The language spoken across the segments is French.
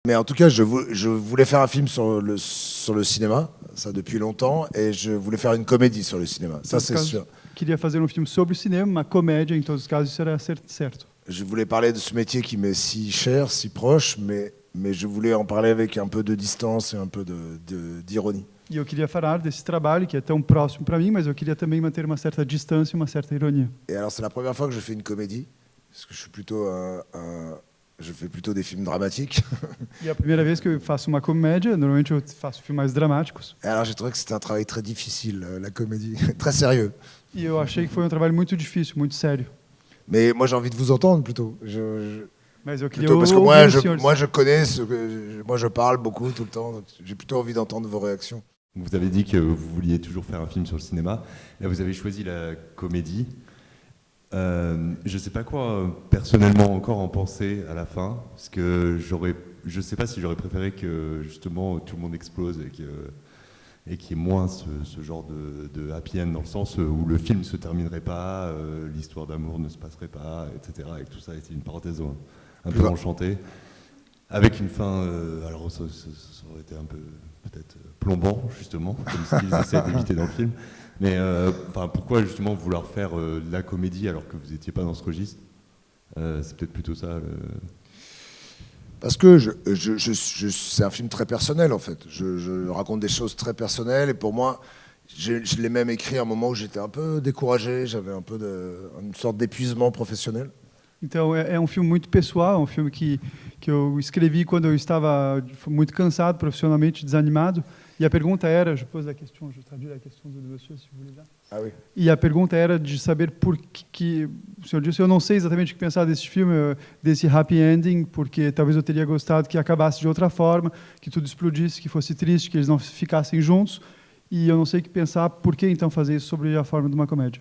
Mais en tout cas, je voulais faire un film sur le cinéma, ça depuis longtemps, et je voulais faire une comédie sur le cinéma, ça c'est sûr. Queria fazer um filme sobre o cinema, uma comédia, em todos os casos isso era certo. Je voulais parler de ce métier qui m'est si cher, si proche, mais je voulais en parler avec un peu de distance et un peu d'ironie. E eu queria falar desse trabalho que é tão próximo para mim, mas eu queria também manter uma certa distância e uma certa ironia. Et alors c'est la première fois que je fais une comédie, parce que je suis plutôt je fais plutôt des films dramatiques. E é a primeira vez que eu faço uma comédia, normalmente eu faço filmes mais dramáticos. Et alors j'ai trouvé que c'était un travail très difficile, la comédie, très sérieux. E eu achei que foi um trabalho muito difícil, muito sério. Mais moi j'ai envie de vous entendre plutôt. Mas eu queria Plutôt parce que ouvir os senhores. moi je connais moi je parle beaucoup tout le temps, donc j'ai plutôt envie d'entendre vos réactions. Vous avez dit que vous vouliez toujours faire un film sur le cinéma. Là, vous avez choisi la comédie. Je ne sais pas quoi personnellement encore en penser à la fin, parce que je ne sais pas si j'aurais préféré que justement tout le monde explose et qu'il y ait moins ce genre de happy end, dans le sens où le film ne se terminerait pas, l'histoire d'amour ne se passerait pas, etc. Et que tout ça était une parenthèse un peu enchantée, avec une fin, alors ça aurait été un peu peut-être plombant justement, comme ce qu'ils essaient d'éviter dans le film. Mais pourquoi justement vouloir faire de la comédie alors que vous n'étiez pas dans ce registre? C'est peut-être plutôt ça. Parce que c'est un film très personnel en fait. Je raconte des choses très personnelles et pour moi, je l'ai même écrit à un moment où j'étais un peu découragé, j'avais un peu une sorte d'épuisement professionnel. Então é um filme muito pessoal, é um filme que eu escrevi quando eu estava muito cansado, profissionalmente desanimado. E a pergunta era, je pose la question, je traduis la question do monsieur, se vous voulez bien. Ah oui. E a pergunta era de saber por que o senhor disse, eu não sei exatamente o que pensar desse filme, desse happy ending, porque talvez eu teria gostado que acabasse de outra forma, que tudo explodisse, que fosse triste, que eles não ficassem juntos. E eu não sei o que pensar, por que então fazer isso sobre a forma de uma comédia?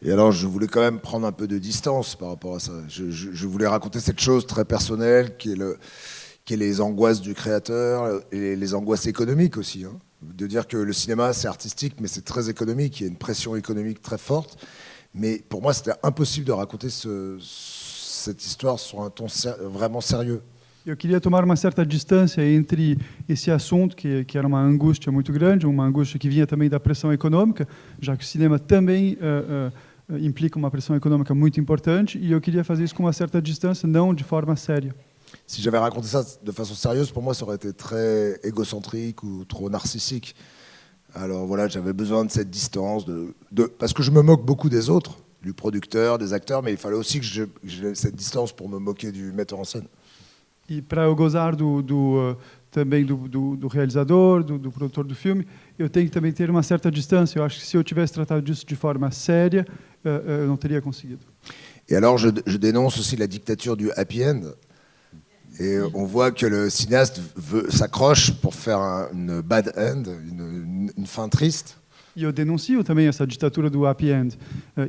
Et alors, je voulais quand même prendre un peu de distance par rapport à ça. Je voulais raconter cette chose très personnelle qui est les angoisses du créateur et les angoisses économiques aussi. Hein. De dire que le cinéma, c'est artistique, mais c'est très économique. Il y a une pression économique très forte. Mais pour moi, c'était impossible de raconter cette histoire sur un ton vraiment sérieux. Eu queria tomar uma certa distância entre esse assunto, que era uma angústia muito grande, uma angústia que vinha também da pressão econômica, já que o cinema também implica uma pressão econômica muito importante, e eu queria fazer isso com uma certa distância, não de forma séria. Si j'avais raconté ça de façon sérieuse, pour moi, ça aurait été très égocentrique ou trop narcissique. Alors voilà, j'avais besoin de cette distance, parce que je me moque beaucoup des autres, du producteur, des acteurs, mais il fallait aussi que j'ai cette distance pour me moquer du metteur en scène. E para eu gozar também do realizador, do produtor do filme, eu tenho que também ter uma certa distância. Eu acho que se eu tivesse tratado disso de forma séria, eu não teria conseguido. Et alors, je dénonce aussi la dictature du happy end. Et on voit que le cinéaste s'accroche pour faire une bad end, une fin triste. E eu denuncio também essa ditadura do happy end.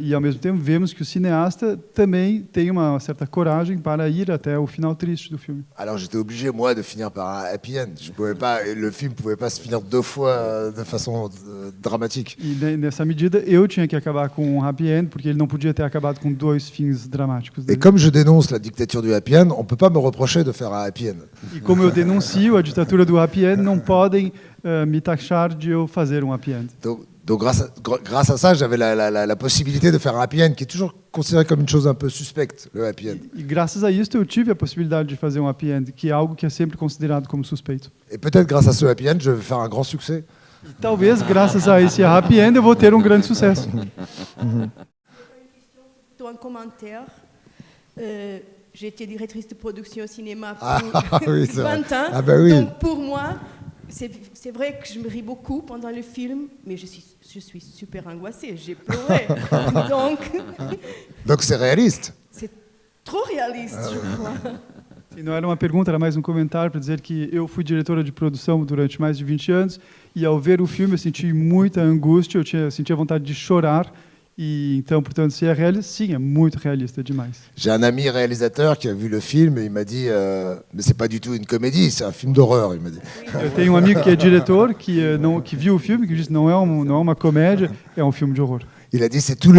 E, ao mesmo tempo, vemos que o cineasta também tem uma certa coragem para ir até o final triste do filme. Alors j'étais obligé, moi, de finir par un happy end. Le film ne pouvait pas se finir deux fois de façon dramatique. E, nessa medida, eu tinha que acabar com um happy end, porque ele não podia ter acabado com dois fins dramáticos. Et comme je dénonce la dictature du happy end, on ne peut pas me reprocher de faire un happy end. E como eu denuncio a ditadura do happy end, não podem me taxar de eu fazer um happy end. Donc grâce à ça, j'avais la possibilité de faire un happy end qui est toujours considéré comme une chose un peu suspecte, le happy end. E graças a isso eu tive a possibilidade de fazer um happy end, que é algo que é sempre considerado como suspeito. Et peut-être grâce à ce happy end, je vais faire un grand succès. E talvez graças a esse happy end eu vou ter um grande sucesso. Un commentaire. J'ai été directrice de production au cinéma pour oui, 20 ans. Ah bah oui. Donc pour moi, c'est vrai que je me ris beaucoup pendant le film, mais je suis super angoissée, j'ai pleuré. Donc c'est réaliste. C'est trop réaliste, je crois. E não era uma pergunta, era mais um comentário para dizer que eu fui diretora de produção durante mais de 20 anos e ao ver o filme eu senti muita angústia, eu sentia vontade de chorar. E então, portanto, se é realista, sim, é muito realista demais. J'ai un ami réalisateur qui a vu le film et il m'a dit mais c'est pas du tout une comédie, c'est un film d'horreur, il m'a dit. Eu tenho um amigo que é diretor que viu o filme que disse não é uma comédia, é um filme de horror. Il a dit c'est tous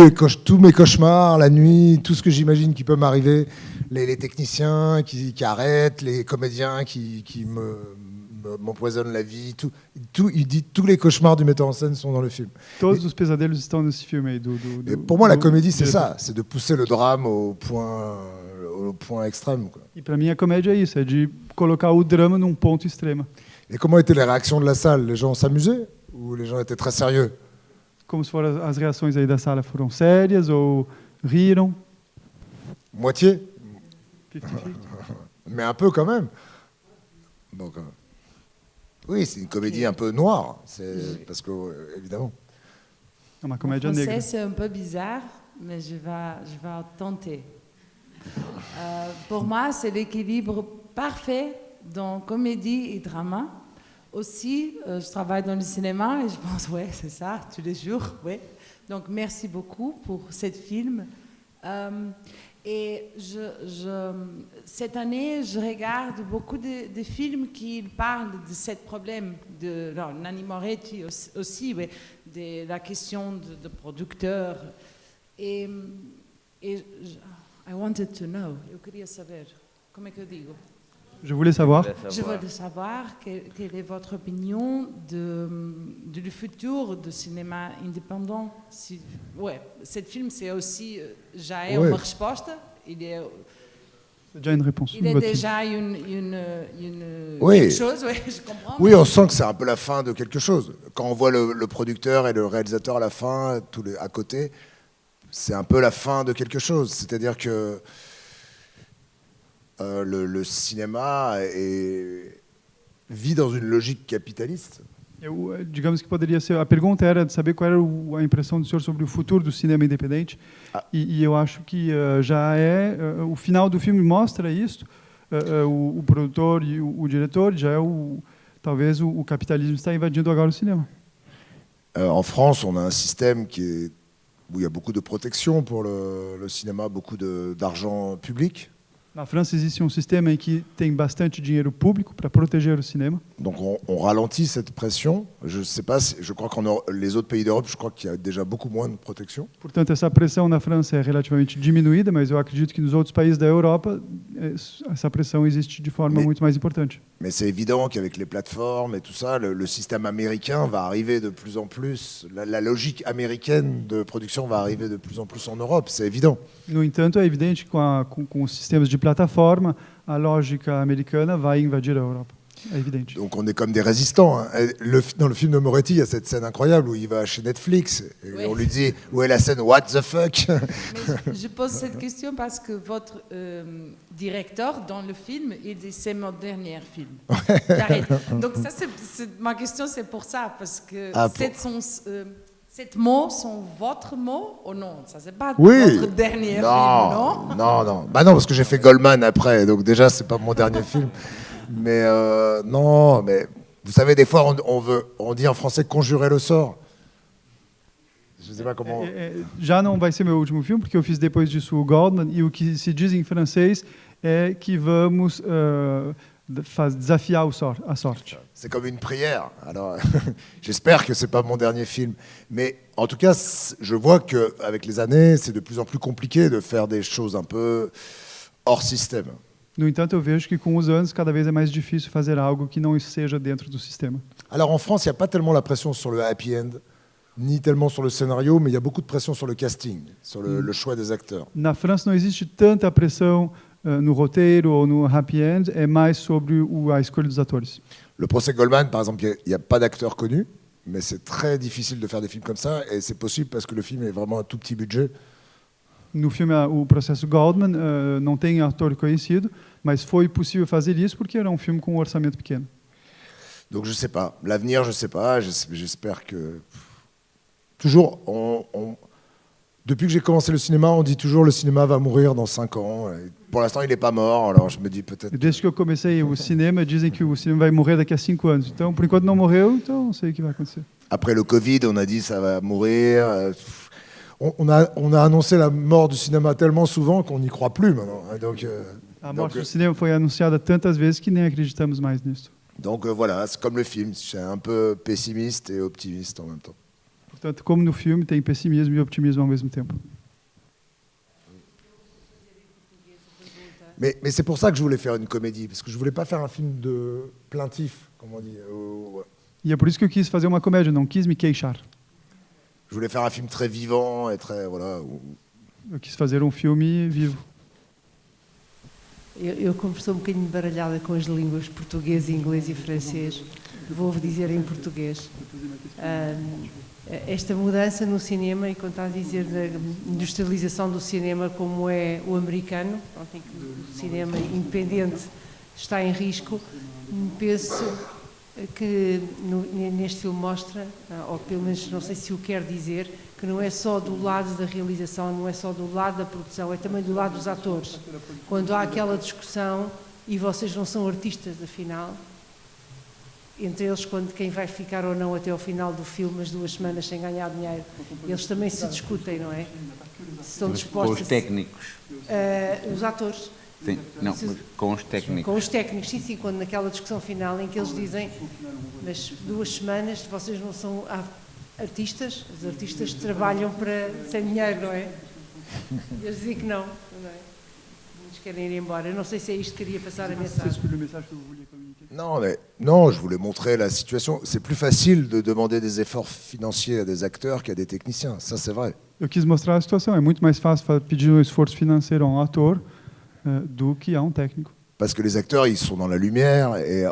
mes cauchemars, la nuit, tout ce que j'imagine qui peut m'arriver, les techniciens qui arrêtent, les comédiens qui m'empoisonnent la vie, il dit tous les cauchemars du metteur en scène sont dans le film. Todos os pesadelos estão nesse filme aí. Et pour moi, la comédie, c'est ça, c'est de pousser le drame au point extrême, quoi. E para mim a comédia é isso, é de colocar o drama num ponto extremo. Et comment étaient les réactions de la salle? Les gens s'amusaient ou les gens étaient très sérieux? Como se foram as reações aí da sala foram sérias ou riram? Moitié? 50-50. Mais un peu quand même. Donc, oui, c'est une comédie un peu noire, parce que, évidemment. É uma En comédia français, negra. c'est un peu bizarre, mais je vais tenter. Pour moi, c'est l'équilibre parfait dans comédie et drama. Aussi, je travaille dans le cinéma et je pense, ouais, c'est ça, tous les jours, ouais. Donc, merci beaucoup pour ce film. Et cette année, je regarde beaucoup de films qui parlent de ce problème. Nanni Moretti aussi, ouais, de la question de producteurs. Et I wanted to know, eu queria saber, como é que eu digo? Je voulais savoir. Je voulais savoir quelle est votre opinion du futur du cinéma indépendant. Ouais, ce film, c'est aussi já é uma resposta. C'est déjà une réponse. Il est votre déjà film. Oui. quelque chose, ouais, je comprends. Oui, on sent que c'est un peu la fin de quelque chose. Quand on voit le producteur et le réalisateur à la fin, à côté, c'est un peu la fin de quelque chose. C'est-à-dire que le cinéma vit dans une logique capitaliste. Digamos que poderia ser. A pergunta era de saber qual era a impressão do senhor sobre o futuro do cinema independente. E eu acho que já é. O final do filme mostra isso. O produtor e o diretor já é talvez o capitalismo está invadindo agora o cinema. En France, on a un système où il y a beaucoup de protection pour le cinéma, beaucoup d'argent public. Na França existe sistema em que tem bastante dinheiro público para proteger o cinema. Donc on ralentit cette pression. Je sais pas, je crois qu'en les autres pays d'Europe, je crois qu'il y a déjà beaucoup moins de protection. Portanto, essa pressão na França é relativamente diminuída, mas eu acredito que nos outros países da Europa essa pressão existe de forma muito mais importante. Mais c'est évident qu'avec les plateformes et tout ça, le système américain va arriver de plus en plus. La logique américaine de production va arriver de plus en plus en Europe, c'est évident. No entanto, é evidente que com os sistemas de plataforma, a lógica americana vai invadir a Europa. É evidente. Donc on est comme des résistants, hein. Dans le film de Moretti, il y a cette scène incroyable où il va chez Netflix et Oui. on lui dit où est la scène What the fuck. Mais je pose cette question parce que votre directeur dans le film, il dit c'est mon dernier film. J'arrête. Donc ça, ma question, c'est pour ça, parce que cette mots sont votre mot ou non? Ça, c'est pas votre dernier film, non? Non. Bah non, parce que j'ai fait Goldman après, donc déjà, c'est pas mon dernier film. Mais non, mais vous savez, des fois, on dit en français conjurer le sort. Je sais pas comment. Já não vai ser meu último filme, porque eu fiz depois disso o Goldman, e o que se diz em francês é que vamos desafiar a sorte. C'est comme une prière. Alors, j'espère que c'est pas mon dernier film. Mais en tout cas, je vois qu'avec les années, c'est de plus en plus compliqué de faire des choses un peu hors système. No entanto, eu vejo que com os anos, cada vez é mais difícil fazer algo que não seja dentro do sistema. Alors en France, il n'y a pas tellement la pression sur le happy end, ni tellement sur le scénario, mais il y a beaucoup de pression sur le casting, sur le choix des acteurs. Na França não existe tanta pressão no roteiro ou no happy end, é mais sobre a escolha dos atores. Le procès Goldman, par exemple, il n'y a pas d'acteurs connus, mais c'est très difficile de faire des films comme ça, et c'est possible parce que le film est vraiment un tout petit budget. No filme, o processo Goldman não tem ator conhecido, mas foi possível fazer isso porque era filme com orçamento pequeno. Donc je sais pas. L'avenir, je sais pas. J'espère que... Toujours, depuis que j'ai commencé le cinéma, on dit toujours le cinéma va mourir dans 5 ans. Et pour l'instant, il n'est pas mort, alors je me dis peut-être... Desde que eu comecei o cinema, dizem que o cinema vai morrer daqui a 5 anos. Então, por enquanto não morreu, então não sei o que vai acontecer. Après le Covid, on a dit ça va mourir. On a annoncé la mort du cinéma tellement souvent qu'on n'y croit plus maintenant. Donc, a morte do cinema foi anunciada tantas vezes que nem acreditamos mais nisso. Donc voilà, c'est comme le film, c'est un peu pessimiste et optimiste en même temps. Tanto como no filme, tem pessimismo e otimismo ao mesmo tempo. Mais c'est pour ça que je voulais faire une comédie, parce que je voulais pas faire un film de plaintif, comme on dit. E é por isso que eu quis fazer uma comédia, não quis me queixar. Je voulais faire un film très vivant et très voilà. Eu quis fazer um filme vivo. Eu como estou um bocadinho baralhada com as línguas português, inglês e francês, vou dizer em português. Esta mudança no cinema, e quando está a dizer da industrialização do cinema como é o americano, em que o cinema independente está em risco, penso que neste filme mostra, ou pelo menos não sei se o quer dizer, que não é só do lado da realização, não é só do lado da produção, é também do lado dos atores. Quando há aquela discussão e vocês não são artistas, afinal, entre eles, quando quem vai ficar ou não até ao final do filme, as 2 semanas sem ganhar dinheiro, eles também se discutem, não é? Se estão dispostos com os técnicos. Os atores. Sim, não, mas com os técnicos. Com os técnicos, sim, quando naquela discussão final em que eles dizem, mas 2 semanas vocês não são artistas, os artistas trabalham para sem dinheiro, não é? Eles dizem que não é? Eles querem ir embora. Eu não sei se é isto que queria passar a mensagem. Non, je voulais montrer la situation. C'est plus facile de demander des efforts financiers à des acteurs qu'à des techniciens. Ça, c'est vrai. Eu quis mostrar a situação. É muito mais fácil pedir um esforço financeiro a um ator do que a um técnico. Parce que les acteurs, ils sont dans la lumière et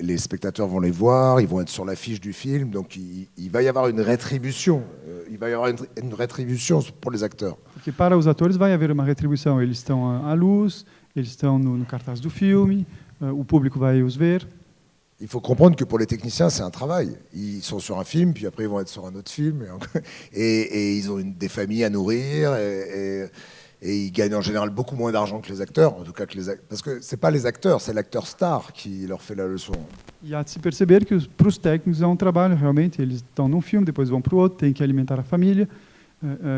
les spectateurs vont les voir, ils vont être sur l'affiche du film, donc il va y avoir une rétribution. Il va y avoir une rétribution pour les acteurs. Porque para os atores vai haver uma retribuição. Eles estão à luz, eles estão no cartaz do filme, o público vai os ver. Il faut comprendre que pour les techniciens, c'est un travail. Ils sont sur un film, puis après ils vont être sur un autre film, et ils ont des familles à nourrir, et ils gagnent en général beaucoup moins d'argent que les acteurs, en tout cas parce que c'est pas les acteurs, c'est l'acteur star qui leur fait la leçon. E há de se perceber que para os técnicos é um trabalho, realmente. Eles estão num filme, depois vão para o outro, têm que alimentar a família,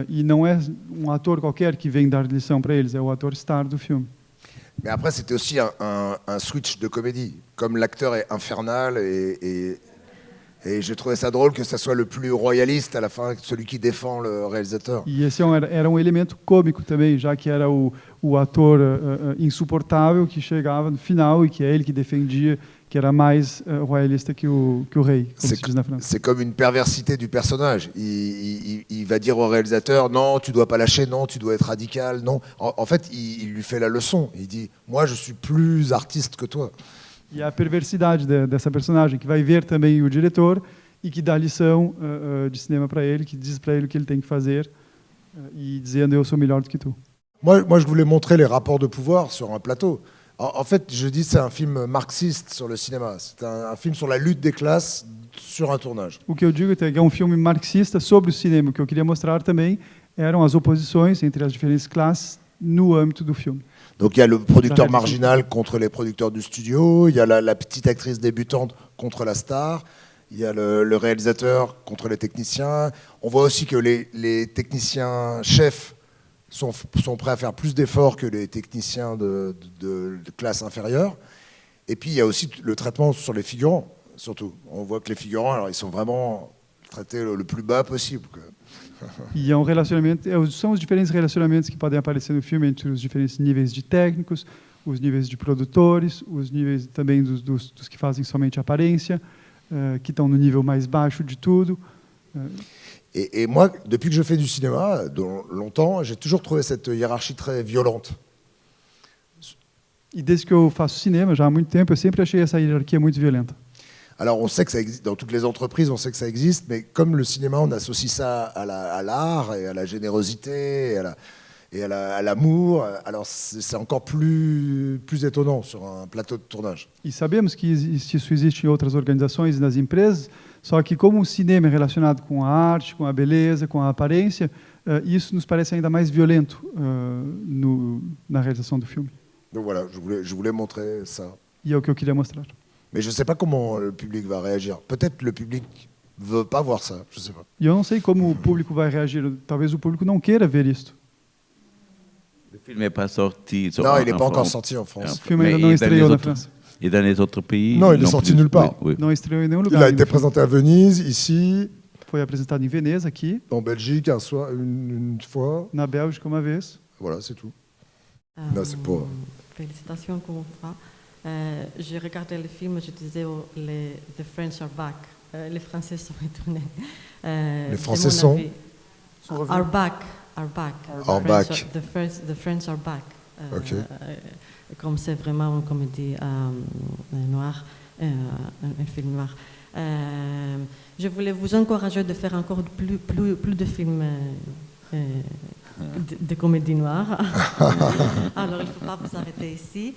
e não é um ator qualquer que vem dar lição para eles, é o ator star do filme. Mais après, c'était aussi un switch de comédie. Comme l'acteur est infernal, et j'ai trouvé ça drôle que ça soit le plus royaliste à la fin, celui qui défend le réalisateur. E esse era um elemento cômico também, já que era o ator insuportável que chegava no final e que é ele que defendia, que era mais royalista que o rei, como se diz na França. C'est comme une perversité du personnage. Il va dire au réalisateur, non, tu dois pas lâcher, non, tu dois être radical, non. En fait, il lui fait la leçon. Il dit, moi, je suis plus artiste que toi. E a perversidade dessa personagem, que vai ver também o diretor e que dá lição de cinema para ele, que diz para ele o que ele tem que fazer, e dizendo, eu sou melhor do que tu. Moi, je voulais montrer les rapports de pouvoir sur un plateau. En fait, je dis c'est un film marxiste sur le cinéma. C'est un film sur la lutte des classes sur un tournage. O que eu digo é que é um filme marxista sobre o cinema. O que eu queria mostrar também eram as oposições entre as diferentes classes no âmbito do filme. Donc il y a le producteur marginal contre les producteurs du studio, il y a la petite actrice débutante contre la star, il y a le réalisateur contre les techniciens. On voit aussi que les techniciens chefs sont prêts à faire plus d'efforts que les techniciens de classe inférieure. Et puis il y a aussi le traitement sur les figurants, surtout. On voit que les figurants, alors, ils sont vraiment traités le plus bas possible, quoi. E é um relacionamento, são os diferentes relacionamentos que podem aparecer no filme entre os diferentes níveis de técnicos, os níveis de produtores, os níveis também dos que fazem somente aparência, que estão no nível mais baixo de tudo. Et moi, depuis que je fais du cinéma, longtemps, j'ai toujours trouvé cette hiérarchie très violente. E desde que eu faço cinema, já há muito tempo, eu sempre achei essa hierarquia muito violenta. Alors on sait que ça existe, dans toutes les entreprises, on sait que ça existe, mais comme le cinéma, on associe ça à l'art et à la générosité et à l'amour, alors c'est encore plus étonnant sur un plateau de tournage. E sabemos que isso existe em outras organizações e nas empresas, só que como o cinema é relacionado com a arte, com a beleza, com a aparência, isso nos parece ainda mais violento na realização do filme. Donc voilà, je voulais montrer ça. E é o que eu queria mostrar. Mais je ne sais pas comment le public va réagir. Peut-être le public ne veut pas voir ça, je ne sais pas. E eu não sei como o público vai reagir. Talvez o público não queira ver isto. Le film n'est pas sorti. Non, il n'est pas encore sorti en France. O filme ainda não estreou na França. Et dans les autres pays? Non, il est sorti nulle part. Oui. Não estreou em nenhum lugar. Il a été présenté à Venise, ici, foi apresentado em Veneza, aqui, En Belgique, un soir, une fois. na Bélgica uma vez. Voilà, c'est tout. Non, c'est pour... Félicitations comme ça. J'ai regardé le film, je disais The French are back. Les Français sont retournés. Les Français sont are back. Are back. Are The back. French the French are back. Ok. Comme c'est vraiment une comédie noire, un film noir. Je voulais vous encourager de faire encore plus de films de comédie noire. Alors, il ne faut pas vous arrêter ici.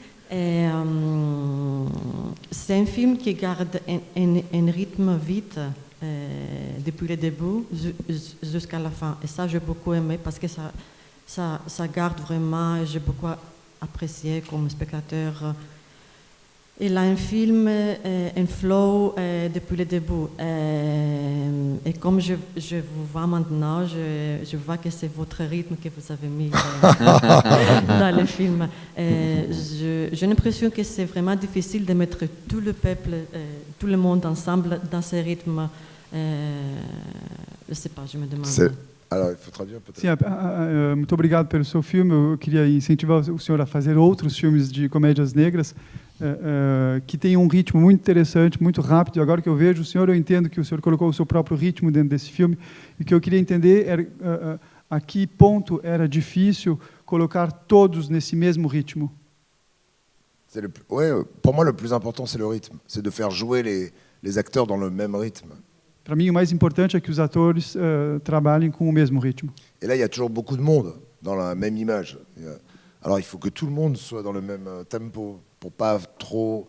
C'est un film qui garde un rythme vite depuis le début jusqu'à la fin. Et ça, j'ai beaucoup aimé parce que ça garde vraiment, j'ai beaucoup apprécié comme spectateur. Il a un film, un flow depuis le début. Et comme je vous vois maintenant, je vois que c'est votre rythme que vous avez mis dans le film. J'ai l'impression que c'est vraiment difficile de mettre tout le peuple, tout le monde ensemble dans ce rythme. Je ne sais pas, je me demande. Alors, il faut traduire peut-être. Sim, muito obrigado pelo seu filme. Eu queria incentivar o senhor a fazer outros filmes de comédias negras que tem um ritmo muito interessante, muito rápido. E agora que eu vejo o senhor, eu entendo que o senhor colocou o seu próprio ritmo dentro desse filme. E o que eu queria entender era a que ponto era difícil colocar todos nesse mesmo ritmo. Ouais, pour moi, le plus important, c'est le rythme. C'est de faire jouer les acteurs dans le même rythme. Para mim, o mais importante é que os atores trabalhem com o mesmo ritmo. Et là, il y a toujours beaucoup de monde dans la même image. Alors, il faut que tout le monde soit dans le même tempo pour pas trop...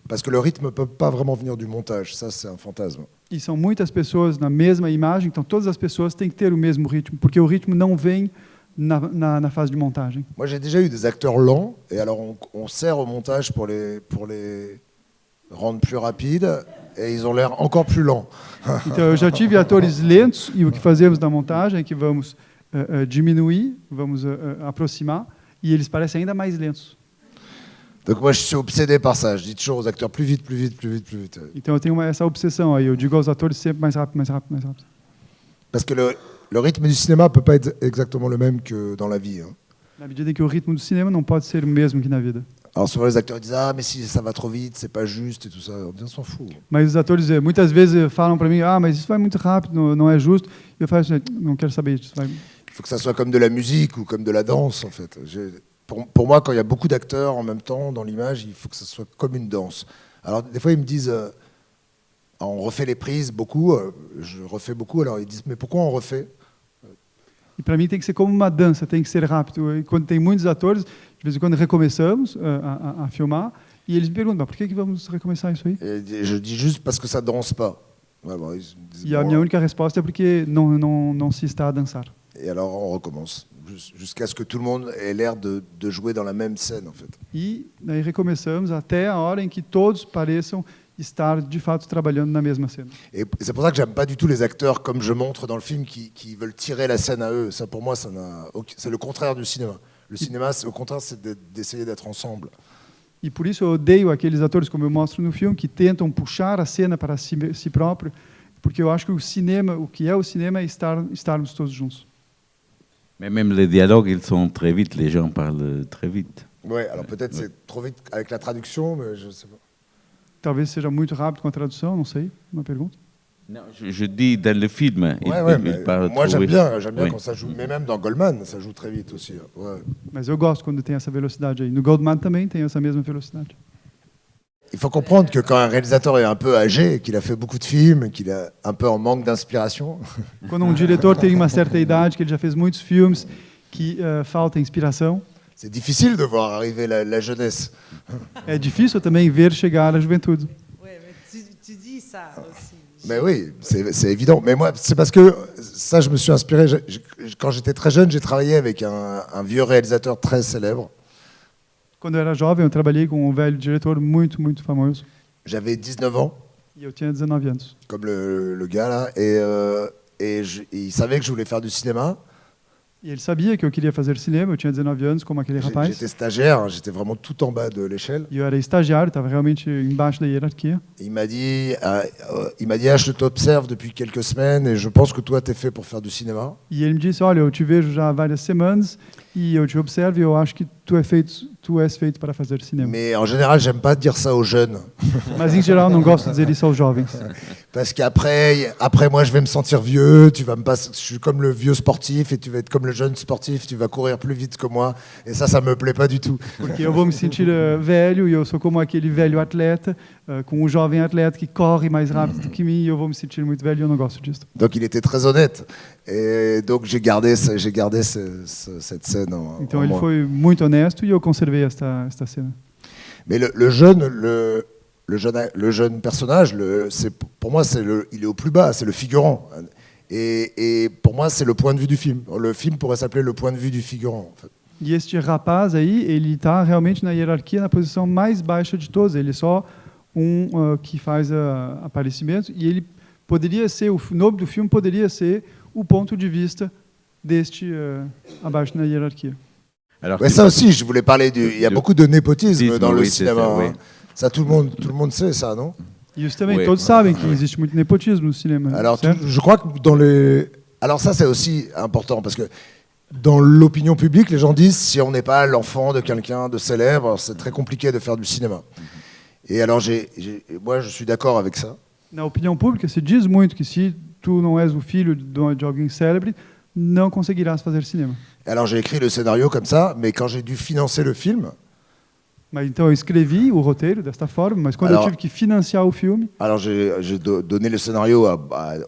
Parce que le rythme ne peut pas vraiment venir du montage. Ça, c'est un fantasme. E são muitas pessoas na mesma imagem, então todas as pessoas têm que ter o mesmo ritmo, porque o ritmo não vem na phase de montagem. Moi, j'ai déjà eu des acteurs lents, et alors on sert au montage pour les rendre plus rapides, et ils ont l'air encore plus lents. Então, eu já tive atores lentos, e o que fazemos na montagem é que vamos diminuir, vamos aproximar, e eles parecem ainda mais lentos. Donc moi, je suis obsédé par ça. Je dis toujours aux acteurs plus vite, plus vite, plus vite, plus vite. Então, eu tenho essa obsessão aí. Eu digo aos atores sempre mais rápido, mais rápido, mais rápido. Parce que le rythme du cinéma ne peut pas être exactement le même que dans la vie. Hein. Na medida em que o ritmo do cinema não pode ser o mesmo que na vida. Alors souvent les acteurs disent ah mais si ça va trop vite, c'est pas juste et tout ça. On s'en fout. Mas os atores muitas vezes falam para mim, ah, mas isso vai muito rápido, não é justo. E eu falo, não quero saber disso. Il faut que ça soit comme de la musique ou comme de la danse en fait. Pour moi, quand il y a beaucoup d'acteurs en même temps dans l'image, il faut que ça soit comme une danse. Alors des fois ils me disent on refait les prises beaucoup, je refais beaucoup. Alors ils disent mais pourquoi on refait? E para mim tem que ser como uma dança, tem que ser rápido. E quando tem muitos atores, de vez em quando recomeçamos a filmar, e eles me perguntam, por que vamos recomeçar isso aí? Et je dis juste parce que ça danse pas. Ouais, bon, ils disent, E a minha única resposta é porque não se está a dançar. Et alors on recommence, jusqu'à ce que tout le monde ait l'air de jouer dans la même scène en fait. E daí recomeçamos até a hora em que todos pareçam estar de fato trabalhando na mesma cena. Et c'est pour ça que j'aime pas du tout les acteurs comme je montre dans le film qui veulent tirer la scène à eux. Ça pour moi, c'est le contraire du cinéma. Le cinéma, au contraire, c'est d'essayer d'être ensemble. E por isso eu odeio aqueles atores, como eu mostro no filme, que tentam puxar a cena para si próprio, porque eu acho que o cinema, o que é o cinema, é estarmos todos juntos. Mais même les dialogues, ils sont très vite, les gens parlent très vite. Ouais, alors peut-être c'est trop vite avec la traduction, mais je sais pas. Talvez seja muito rápido com a tradução, não sei, uma pergunta. Non, je dis dans le film, ils parlent moi trop j'aime bien oui. quand ça joue, mais même dans Goldman, ça joue très vite aussi. Ouais. Mas eu gosto quando tem essa velocidade aí. No Goldman também tem essa mesma velocidade. Il faut comprendre que quand un réalisateur est un peu âgé, qu'il a fait beaucoup de films, qu'il est un peu en manque d'inspiration, Quando um diretor tem uma certa idade, que ele já fez muitos filmes, que falta inspiração, c'est difficile de voir arriver la jeunesse. é difícil também ver chegar a juventude. Oui, mais tu dis ça aussi. Mais oui, c'est évident. Mais moi, c'est parce que ça, je me suis inspiré. Quand j'étais très jeune, j'ai travaillé avec un vieux réalisateur très célèbre. Quando eu era jovem, eu trabalhei com um velho diretor muito, muito famoso. J'avais 19 ans, E eu tinha 19 anos. comme le gars là, et il savait que je voulais faire du cinéma. E ele sabia que eu queria fazer cinema, eu tinha 19 anos, como aquele rapaz. J'étais stagiaire, j'étais vraiment tout en bas de l'échelle. E eu era estagiário, estava realmente embaixo da hierarquia. Et il m'a dit, je t'observe depuis quelques semaines et je pense que toi, t'es fait pour faire du cinéma. E ele me disse, olha, eu te vejo já há várias semanas e eu te observo e eu acho que tu és feito para fazer cinema. Mais en général, j'aime pas dire ça aux jeunes. Mas em geral não gosto de dizer isso aos jovens. Parce qu'après, moi, je vais me sentir vieux, tu vas me passer, je suis comme le vieux sportif et tu vas être comme le jeune sportif, tu vas courir plus vite que moi. Et ça me plaît pas du tout. Porque eu vou me sentir velho e eu sou como aquele velho atleta, com um jovem atleta que corre mais rápido do que mim e eu vou me sentir muito velho e eu não gosto disso. Donc il était très honnête. Et donc j'ai gardé cette scène Então en ele moi. foi muito honesto e eu conservei esta cena. Mais le jeune personnage, pour moi, il est au plus bas, c'est le figurant. Et pour moi, c'est le point de vue du film. Le film pourrait s'appeler le point de vue du figurant. En fait. E este rapaz aí, ele está realmente na hierarquia, na posição mais baixa de todos. Ele é só que faz aparecimentos e ele poderia ser, o nome do filme poderia ser o ponto de vista deste abaixo na hierarquia. Alors, Ouais, ça aussi, je voulais parler il y a beaucoup de népotisme dans le oui, c'est cinéma. ça, oui. Hein. Ça, tout le monde sait ça, non? E isso também, Oui. todos sabem que existe muito nepotismo no cinema. Alors, certo? je crois que alors ça, c'est aussi important parce que dans l'opinion publique, les gens disent si on n'est pas l'enfant de quelqu'un de célèbre, c'est très compliqué de faire du cinéma. Et alors, moi, je suis d'accord avec ça. Na opinião pública, se diz muito que se tu não és o filho de alguém célebre, não conseguirás fazer cinema. Alors, j'ai écrit le scénario comme ça, mais quand j'ai dû financer le film, Mas então eu escrevi o roteiro desta forma, mas quando eu tive que financiar o filme, alors j'ai donné le scénario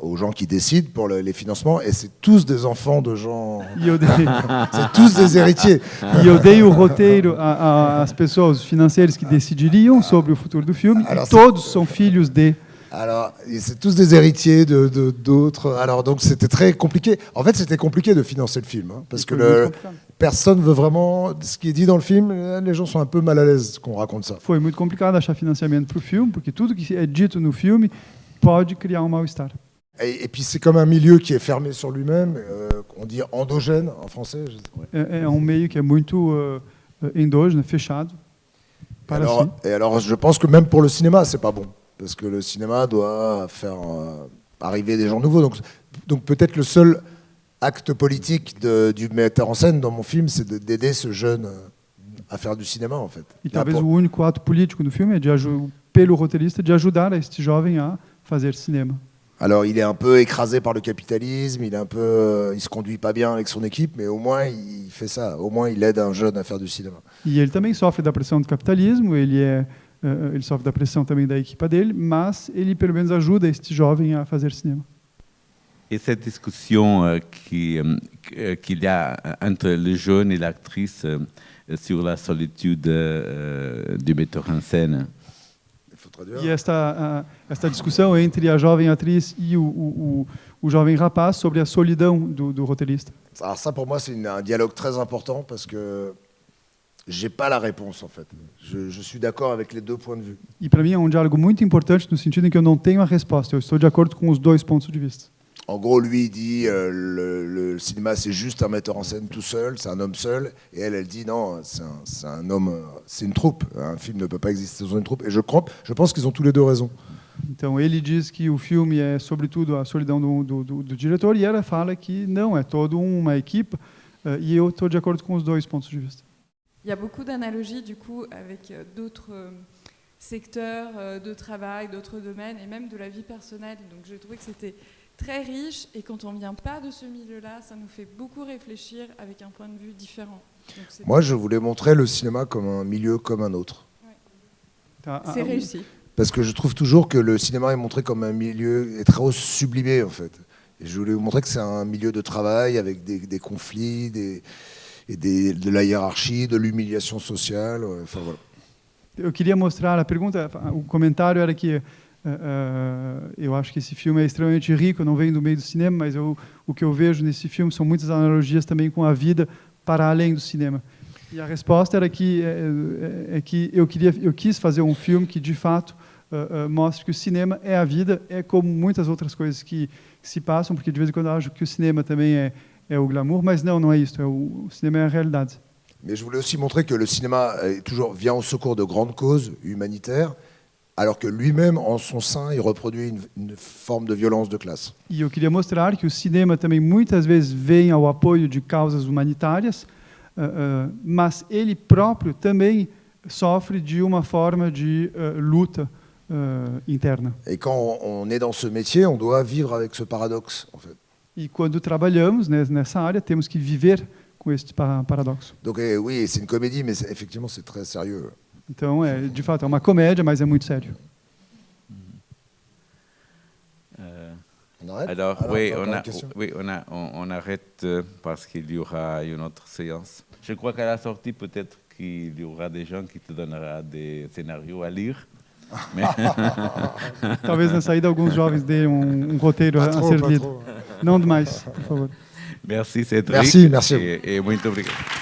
aux gens qui décident pour les financements, et c'est tous des enfants de gens, e eu dei, c'est tous des héritiers. e eu dei o roteiro às pessoas, os financeiros que decidiriam sobre o futuro do filme, Alors, e todos são filhos de. Alors, c'est tous des héritiers d'autres. Alors, donc, c'était très compliqué. En fait, c'était compliqué de financer le film, hein, parce que personne veut vraiment. Ce qui est dit dans le film, les gens sont un peu mal à l'aise qu'on raconte ça. Foi muito complicado achar financiamento para o filme, porque tudo que é dito no filme pode criar mal-estar. Et puis, c'est comme un milieu qui est fermé sur lui-même. On dit endogène en français. É meio que é muito endógeno, fechado. Para si. Et alors, je pense que même pour le cinéma, c'est pas bon. Parce que le cinéma doit faire arriver des gens nouveaux. Donc peut-être le seul acte politique du metteur en scène dans mon film, c'est d'aider ce jeune a faire du cinéma, en fait. E talvez o único ato político do filme é pelo roteirista de ajudar este jovem a fazer cinema. Alors il est un peu écrasé par le capitalisme, il se conduit pas bien avec son équipe, mais au moins il fait ça. Au moins il aide un jeune à faire du cinéma. E ele também sofre da pressão do capitalismo, ele sofre da pressão também da equipa dele, mas ele pelo menos ajuda este jovem a fazer cinema. Et cette discussion qu'il y a entre le jeune et l'actrice sur la solitude du metteur en scène. E esta discussão entre a jovem atriz e o jovem rapaz sobre a solidão do roteirista. Alors ça pour moi c'est un dialogue très important parce que j'ai pas la réponse en fait. Je suis d'accord avec les deux points de vue. E para mim é diálogo muito importante no sentido em que eu não tenho a resposta, eu estou de acordo com os dois pontos de vista. En gros, lui, il dit le cinéma, c'est juste un metteur en scène tout seul, c'est un homme seul. Et elle dit non, c'est un homme, c'est une troupe. Un film ne peut pas exister sans une troupe. Et je pense qu'ils ont tous les deux raison. Então ele diz que o filme é sobretudo a solidão do diretor e ela fala que não, é toda uma equipe. E eu estou de acordo com os dois pontos de vista. Il y a beaucoup d'analogies du coup avec d'autres secteurs de travail, d'autres domaines et même de la vie personnelle. Donc j'ai trouvé que c'était très riche et quand on ne vient pas de ce milieu-là, ça nous fait beaucoup réfléchir avec un point de vue différent. Donc, moi, je voulais montrer le cinéma comme un milieu comme un autre. Ouais. C'est réussi. Parce que je trouve toujours que le cinéma est montré comme un milieu est très sublimé en fait. Et je voulais vous montrer que c'est un milieu de travail avec des conflits, de la hiérarchie, de l'humiliation sociale. Enfin voilà. Eu queria mostrar a pergunta, o comentário era que eu acho que esse filme é extremamente rico, eu não venho do meio do cinema, mas o que eu vejo nesse filme são muitas analogias também com a vida para além do cinema. E a resposta era que eu quis fazer um filme que de fato mostre que o cinema é a vida, é como muitas outras coisas que se passam, porque de vez em quando eu acho que o cinema também é o glamour, mas não é isso. O cinema é a realidade. Mais je voulais aussi montrer que le cinéma vient au secours de grandes causes humanitaires, alors que lui-même, en son sein, il reproduit une forme de violence de classe. E eu queria mostrar que o cinema também muitas vezes vem ao apoio de causas humanitárias, mas ele próprio também sofre de uma forma de luta interna. Et quand on est dans ce métier, on doit vivre avec ce paradoxe, en fait. E quando trabalhamos nessa área, temos que viver com esse paradoxo. Donc oui, c'est une comédie, mais effectivement, c'est très sérieux. Então, de fato, é uma comédia, mas é muito sério. On arrête? Alors, Alors, oui, encore une question? on arrête parce qu'il y aura une autre séance. Je crois qu'à la sortie, peut-être qu'il y aura des gens qui te donneront des scénarios à lire. Mais Talvez na saída alguns jovens deem roteiro a ser lido. Não demais, por favor. merci, Cédric. Merci, merci. Et muito obrigado.